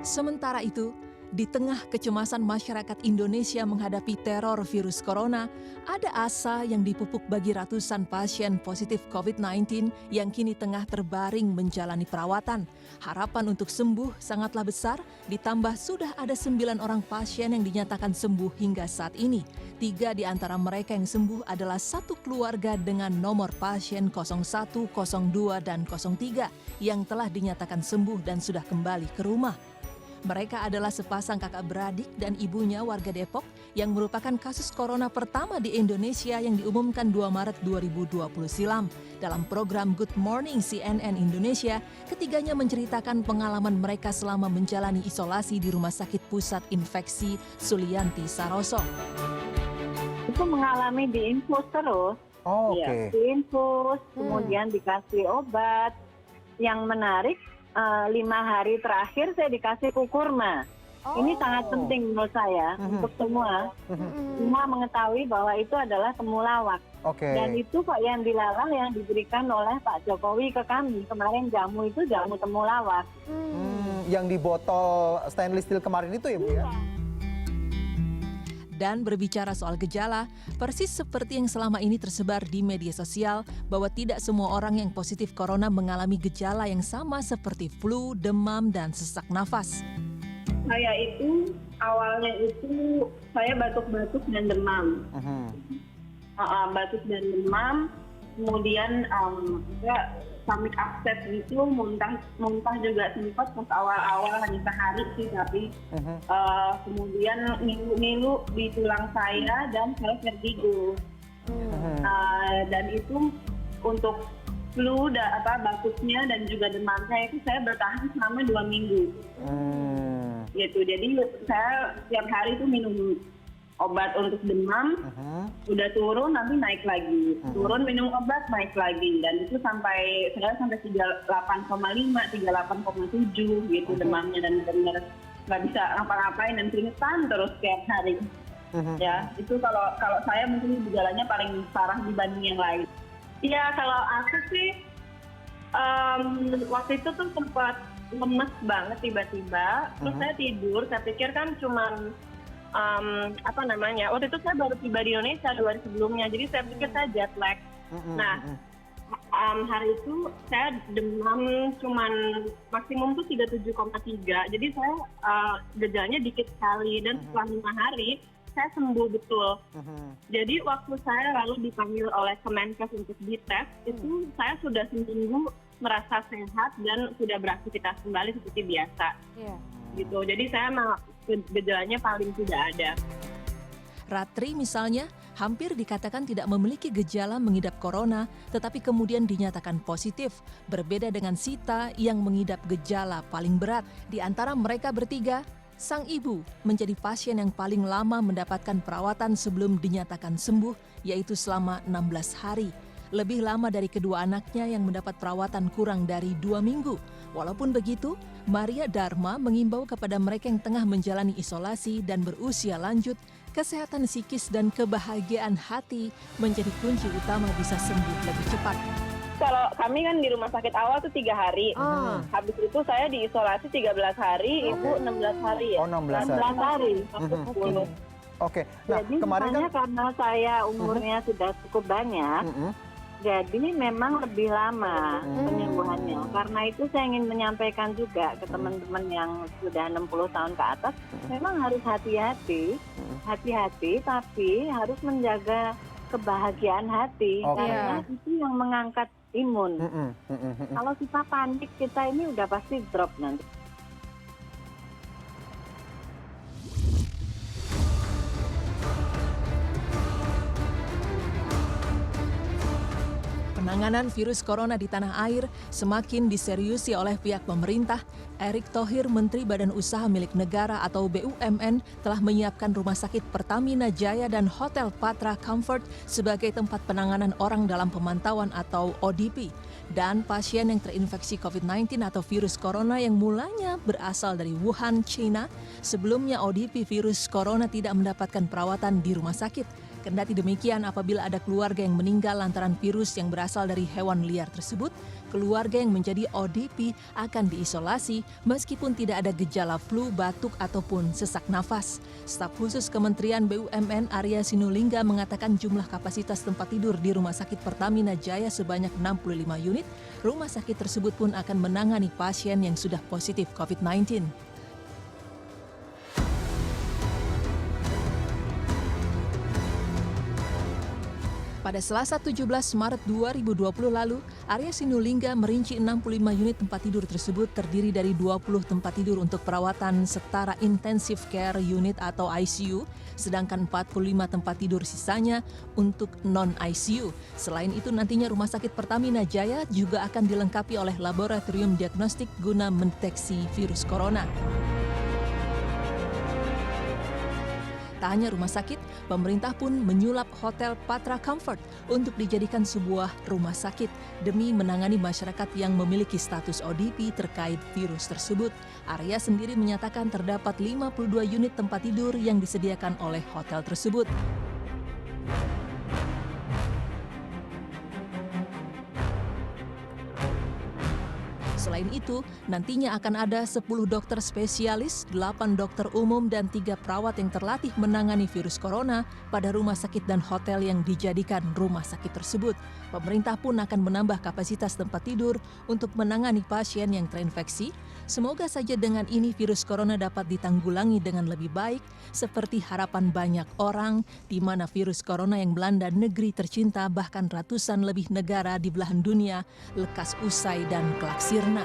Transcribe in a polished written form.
Sementara itu, di tengah kecemasan masyarakat Indonesia menghadapi teror virus corona, ada asa yang dipupuk bagi ratusan pasien positif COVID-19 yang kini tengah terbaring menjalani perawatan. Harapan untuk sembuh sangatlah besar, ditambah sudah ada 9 orang pasien yang dinyatakan sembuh hingga saat ini. 3 di antara mereka yang sembuh adalah satu keluarga dengan nomor pasien 01, 02, dan 03 yang telah dinyatakan sembuh dan sudah kembali ke rumah. Mereka adalah sepasang kakak beradik dan ibunya warga Depok yang merupakan kasus corona pertama di Indonesia yang diumumkan 2 Maret 2020 silam. Dalam program Good Morning CNN Indonesia, ketiganya menceritakan pengalaman mereka selama menjalani isolasi di Rumah Sakit Pusat Infeksi Sulianti Saroso. Itu mengalami diinfus terus. Oh, oke. Ya, diinfus, kemudian dikasih obat. Yang menarik, 5 hari terakhir saya dikasih kukurma. Ini sangat penting menurut saya untuk semua. Semua mengetahui bahwa itu adalah temulawak. Dan itu kok yang dilarang yang diberikan oleh Pak Jokowi ke kami. Kemarin jamu itu jamu temulawak. Yang di botol stainless steel kemarin itu ya Bu ya? Dan berbicara soal gejala, persis seperti yang selama ini tersebar di media sosial bahwa tidak semua orang yang positif corona mengalami gejala yang sama seperti flu, demam, dan sesak nafas. Saya itu awalnya itu saya batuk-batuk dan demam. Batuk dan demam, kemudian stomach upset gitu, muntah juga sempat pas awal-awal hanya sehari sih, tapi kemudian ngilu-ngilu di tulang saya dan saya vertigo. Dan itu untuk flu, batuknya dan juga demam saya itu saya bertahan selama 2 minggu. Gitu, jadi saya setiap hari itu minum obat untuk demam, udah turun nanti naik lagi, turun minum obat naik lagi, dan itu sampai 38,5, 38,7 gitu demamnya, dan benar nggak bisa ngapa-ngapain dan keringetan terus setiap hari. Ya itu kalau saya mungkin gejalanya paling parah dibanding yang lain. Iya kalau aku sih waktu itu tuh sempat lemes banget tiba-tiba, terus saya tidur, saya pikir kan cuman waktu itu saya baru tiba di Indonesia 2 hari sebelumnya, jadi saya pikir saya jet lag. Nah, hari itu saya demam cuman maksimum tuh 37,3, jadi saya gejalanya dikit sekali, dan setelah 5 hari saya sembuh betul. Jadi waktu saya lalu dipanggil oleh Kemenkes untuk dites, itu saya sudah seminggu merasa sehat dan sudah beraktivitas kembali seperti biasa. Gitu. Jadi saya gejalanya paling tidak ada. Ratri misalnya hampir dikatakan tidak memiliki gejala mengidap corona, tetapi kemudian dinyatakan positif. Berbeda dengan Sita yang mengidap gejala paling berat. Di antara mereka bertiga, sang ibu menjadi pasien yang paling lama mendapatkan perawatan sebelum dinyatakan sembuh, yaitu selama 16 hari. Lebih lama dari kedua anaknya yang mendapat perawatan kurang dari 2 minggu. Walaupun begitu, Maria Dharma mengimbau kepada mereka yang tengah menjalani isolasi dan berusia lanjut, kesehatan psikis dan kebahagiaan hati menjadi kunci utama bisa sembuh lebih cepat. Kalau kami kan di rumah sakit awal tuh 3 hari. Habis itu saya diisolasi 13 hari, ibu 16 hari ya. 16 hari. Oke. Nah, jadi kemarin kan karena saya umurnya sudah cukup banyak, jadi memang lebih lama penyembuhannya. Karena itu saya ingin menyampaikan juga ke teman-teman yang sudah 60 tahun ke atas, memang harus hati-hati, tapi harus menjaga kebahagiaan hati, karena itu yang mengangkat imun. Kalau kita panik, kita ini udah pasti drop nanti. Penanganan virus corona di tanah air semakin diseriusi oleh pihak pemerintah. Erick Thohir, Menteri Badan Usaha Milik Negara atau BUMN, telah menyiapkan Rumah Sakit Pertamina Jaya dan Hotel Patra Comfort sebagai tempat penanganan orang dalam pemantauan atau ODP. Dan pasien yang terinfeksi COVID-19 atau virus corona yang mulanya berasal dari Wuhan, China, sebelumnya ODP virus corona tidak mendapatkan perawatan di rumah sakit. Kendati demikian, apabila ada keluarga yang meninggal lantaran virus yang berasal dari hewan liar tersebut, keluarga yang menjadi ODP akan diisolasi meskipun tidak ada gejala flu, batuk, ataupun sesak nafas. Staf khusus Kementerian BUMN Arya Sinulinga mengatakan jumlah kapasitas tempat tidur di Rumah Sakit Pertamina Jaya sebanyak 65 unit. Rumah sakit tersebut pun akan menangani pasien yang sudah positif COVID-19. Pada Selasa 17 Maret 2020 lalu, Arya Sinulinga merinci 65 unit tempat tidur tersebut terdiri dari 20 tempat tidur untuk perawatan setara intensive care unit atau ICU, sedangkan 45 tempat tidur sisanya untuk non-ICU. Selain itu, nantinya Rumah Sakit Pertamina Jaya juga akan dilengkapi oleh laboratorium diagnostik guna mendeteksi virus corona. Tak hanya rumah sakit, pemerintah pun menyulap Hotel Patra Comfort untuk dijadikan sebuah rumah sakit demi menangani masyarakat yang memiliki status ODP terkait virus tersebut. Arya sendiri menyatakan terdapat 52 unit tempat tidur yang disediakan oleh hotel tersebut. Selain itu, nantinya akan ada 10 dokter spesialis, 8 dokter umum, dan 3 perawat yang terlatih menangani virus corona pada rumah sakit dan hotel yang dijadikan rumah sakit tersebut. Pemerintah pun akan menambah kapasitas tempat tidur untuk menangani pasien yang terinfeksi. Semoga saja dengan ini virus corona dapat ditanggulangi dengan lebih baik, seperti harapan banyak orang, di mana virus corona yang melanda negeri tercinta bahkan ratusan lebih negara di belahan dunia lekas usai dan kelak sirna.